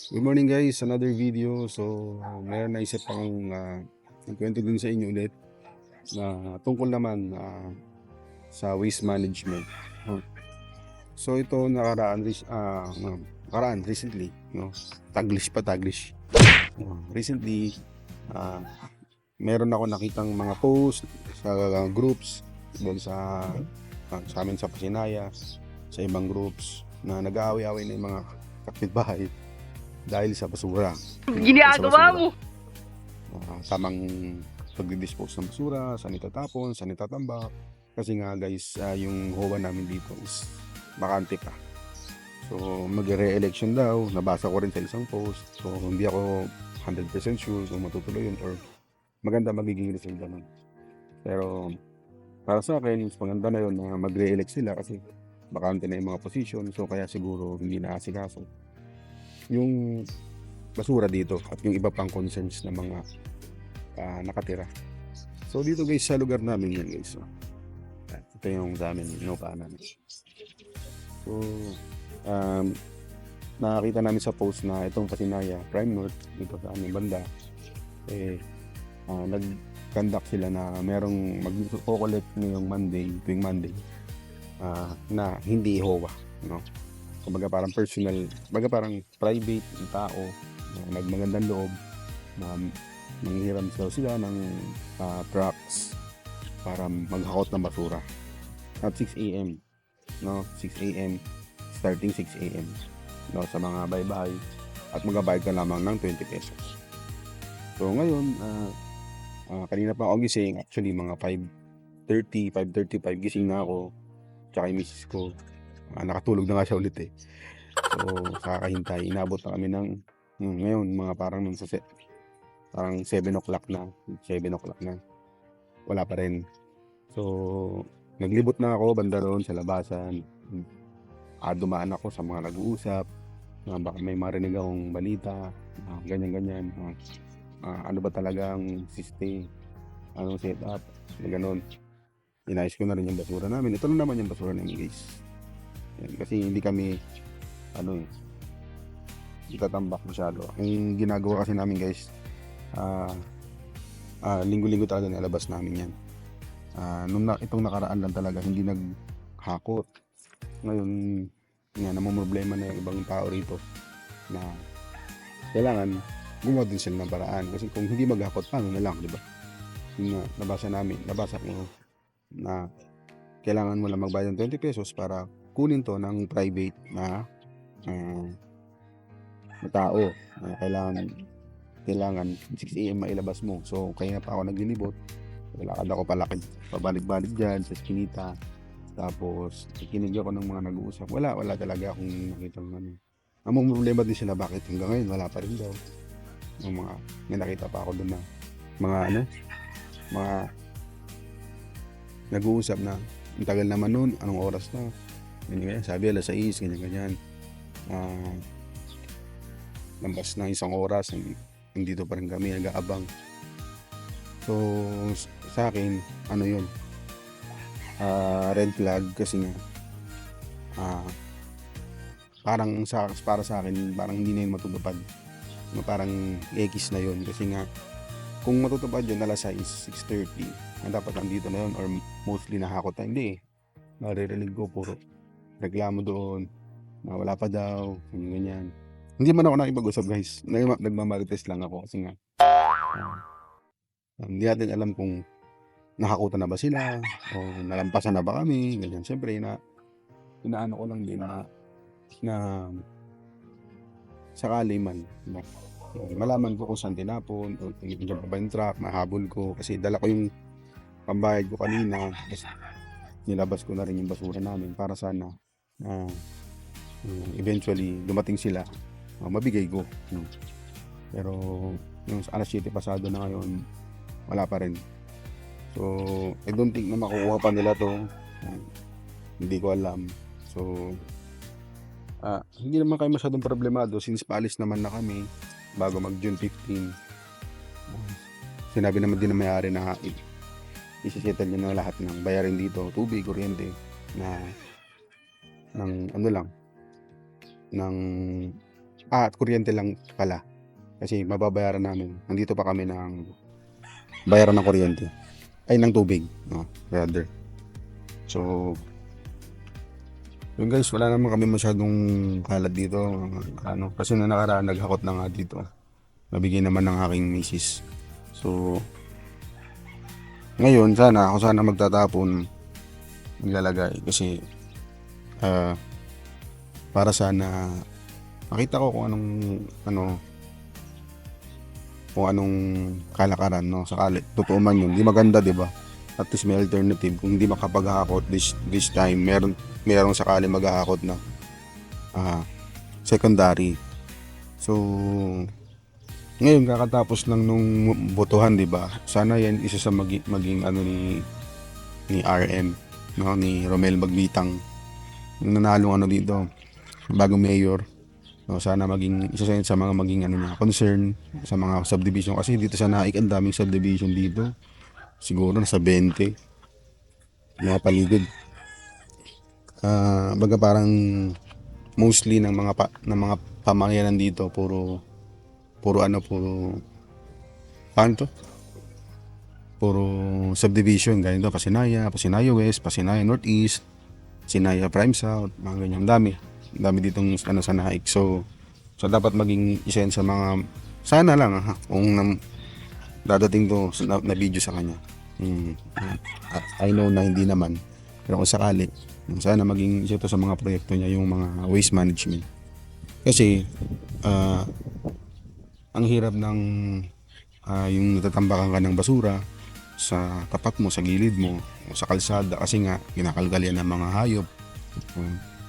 Good morning guys, another video. So, meron na isip akong ikwento din sa inyo ulit na tungkol naman sa waste management. Oh. So, ito nakaraan recently, no? Taglish. Recently, ah, meron ako nakitang mga post sa groups doon sa amin sa Pasinaya, sa ibang groups na nag-aaway-away na yung mga kapitbahay dahil sa basura. Ginagawa mo. Tamang pagdi-dispose ng basura, saan itatapon, saan itatambak. Kasi nga guys, yung HOA namin dito is bakante pa. So mag-re-election daw, nabasa ko rin sa isang post. So hindi ako 100% sure kung matutuloy yun or maganda magiging result nun. Pero para sa akin, mas maganda na yun na mag-re-elect sila kasi bakante na yung mga position. So kaya siguro hindi na asikaso yung basura dito at yung iba pang concerns na mga nakatira. So dito guys sa lugar namin yan guys. Ito yung sa amin, inupahan. So nakakita namin sa post na itong Pasinaya, Prime North, dito sa aming banda, nag-conduct sila na merong mag-collect ngayong Monday, tuwing Monday, na hindi HOA, no? Kumbaga parang personal, kumbaga parang private ng tao na nagmagandang loob na manghiram daw sila ng trucks para maghakot ng basura at 6 a.m. no, 6 a.m. starting 6 a.m. no, sa mga bahay-bahay at magbabayad ka lamang ng 20 pesos. So ngayon kanina pa ako gising, actually mga 5:35 gising na ako, tsaka yung misis ko nakatulog na nga siya ulit eh. So kakahintay, inabot na kami ng ngayon mga parang parang 7 o'clock na, wala pa rin. So naglibot na ako banda roon sa labasan, dumaan ako sa mga nag-uusap, baka may marinig akong balita, ganyan, ano ba talagang system, anong setup, gano'n. Inayos ko na rin yung basura namin. Ito na naman yung basura namin guys. Yan, kasi hindi kami itatambak masyado. Ang ginagawa kasi namin guys, linggo-linggo talaga nilabas namin yan. Itong nakaraan lang talaga hindi naghakot. Ngayon nga namumroblema na yung ibang tao rito na kailangan gumawa din sila ng paraan. Kasi kung hindi maghakot, paano na lang, di ba? Nabasa ko na kailangan mo lang magbayad ng 20 pesos para kunin to ng private na tao. Kailangan 6 a.m. mailabas mo. So kaya pa ako naglilibot, lakad ako palakad pabalik-balik dyan sa eskinita, tapos ikinig ako ng mga nag-uusap. Wala talaga akong nakita ng ang problema din sila, bakit hanggang ngayon wala pa rin daw yung mga, may nakita pa ako doon na mga nag-uusap na ang tagal naman nun, anong oras na, ganyan, sabi alas 6, ganyan, lampas na isang oras, dito pa rin kami nag-aabang. So sa akin yun, red flag kasi nga para sa akin parang hindi na yun matutupad, parang X na yun. Kasi nga kung matutupad yun alas 6:30, dapat nandito na yun or mostly nahakot na. Hindi naririnig ko puro reklamo doon na wala pa daw, ganyan. Hindi man ako nakipag-usap guys, nagmamarites lang ako kasi nga hindi natin alam kung nakakutan na ba sila o nalampasan na ba kami, ganyan. Siyempre inaano ko lang din na sakali man malaman ko kung saan tinapon o nandiyan pa ba yung truck, mahabol ko kasi dala ko yung pambayad ko kanina, nilabas ko na rin yung basura namin para sana eventually dumating sila, mabigay ko. Pero yung alas 7 pasado na ngayon, wala pa rin. So I don't think na makukuha pa nila to, hindi ko alam. So hindi naman kayo masyadong problemado since paalis naman na kami bago mag June 15. Sinabi naman din na may-ari na isi-settle niya na lahat ng bayarin dito, tubig, kuryente, na ng At kuryente lang pala. Kasi mababayaran namin. Nandito pa kami ng bayaran ng kuryente. Ay, ng tubig. No, rather. So, yun guys, wala naman kami masyadong kalat dito. Ano, kasi na nakaraan naghakot na nga dito. Nabigyan naman ng aking misis. So, ngayon sana, ako sana magtatapon, maglalagay. Kasi, ah, para sana makita ko kung anong kalakaran, no? Sakali, totoo man yun. Di maganda, di ba? At least may alternative. Kung hindi makapaghakot this time, merong sakali maghahakot na secondary. So, ngayon kakatapos lang nung botohan, di ba? Sana yan isa sa maging ano ni RM, no, ni Romel Magbitang, yung nanalong ano dito, bagong mayor. No, sana maging isa sa mga maging ano na concern sa mga subdivision, kasi dito sa Naik ang daming subdivision dito. Siguro nasa 20 mga paligid. Baga parang mostly ng mga pamangyanan dito puro paano to? Puro subdivision, ganito, Pasinaya West, Pasinaya Northeast, Pasinaya Prime South, mga ganyan. Dami ditong ano sa Naik. So dapat maging isa yan sa mga, sana lang kung dadating to na video sa kanya. I know na hindi naman, pero kung sakali, sana maging isa to sa mga proyekto niya, yung mga waste management. Kasi ang hirap ng yung natatambakan ka ng basura sa tapat mo, sa gilid mo, o sa kalsada, kasi nga kinakalkal yan ng mga hayop.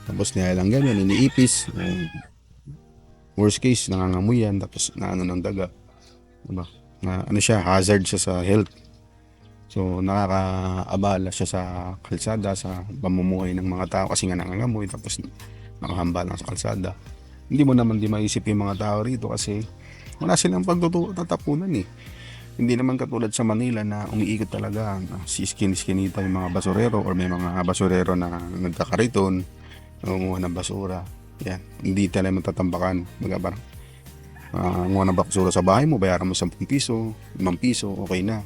Tapos nilalang ganyan, iniipis. Worst case, nangangamoy yan, tapos naano ng daga. Diba? Na ano siya, hazard siya sa health. So nakakaabala siya sa kalsada, sa pamumuhay ng mga tao, kasi nga nangangamoy, tapos nakahamba lang sa kalsada. Hindi mo naman di maisip yung mga tao rito kasi wala silang pagtatapunan eh. Hindi naman katulad sa Manila na umiikot talaga, siskin-skinita yung mga basurero, or may mga basurero na nagkakariton, nangunguha ng basura. Yan, hindi talaga matatambakan. Baga parang nguha ng basura sa bahay mo, bayaran mo 10 piso, 5 piso, okay na.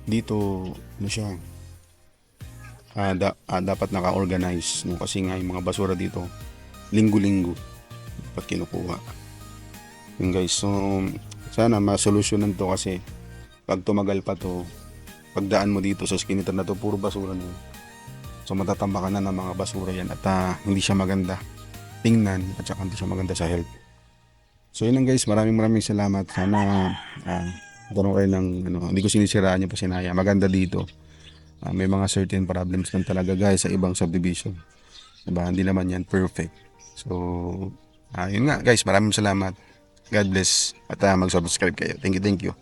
Dito, ano siya, dapat naka-organize, no? Kasi nga yung mga basura dito, linggo-linggo dapat kinukuha. Yun guys, so sana masolusyonan to, kasi pag tumagal pa to, pagdaan mo dito sa skinita na to, puro basura na yun. So matatambakan na ng mga basura yan, at hindi siya maganda tingnan, at saka hindi siya maganda sa health. So yun lang guys, maraming salamat. Sana ganoon kayo ng hindi ko sinisiraan yung Pasinaya, maganda dito. May mga certain problems lang talaga guys sa ibang subdivision, diba? Hindi naman yan perfect. So yun nga guys, maraming salamat. God bless, at mag-subscribe kayo. Thank you.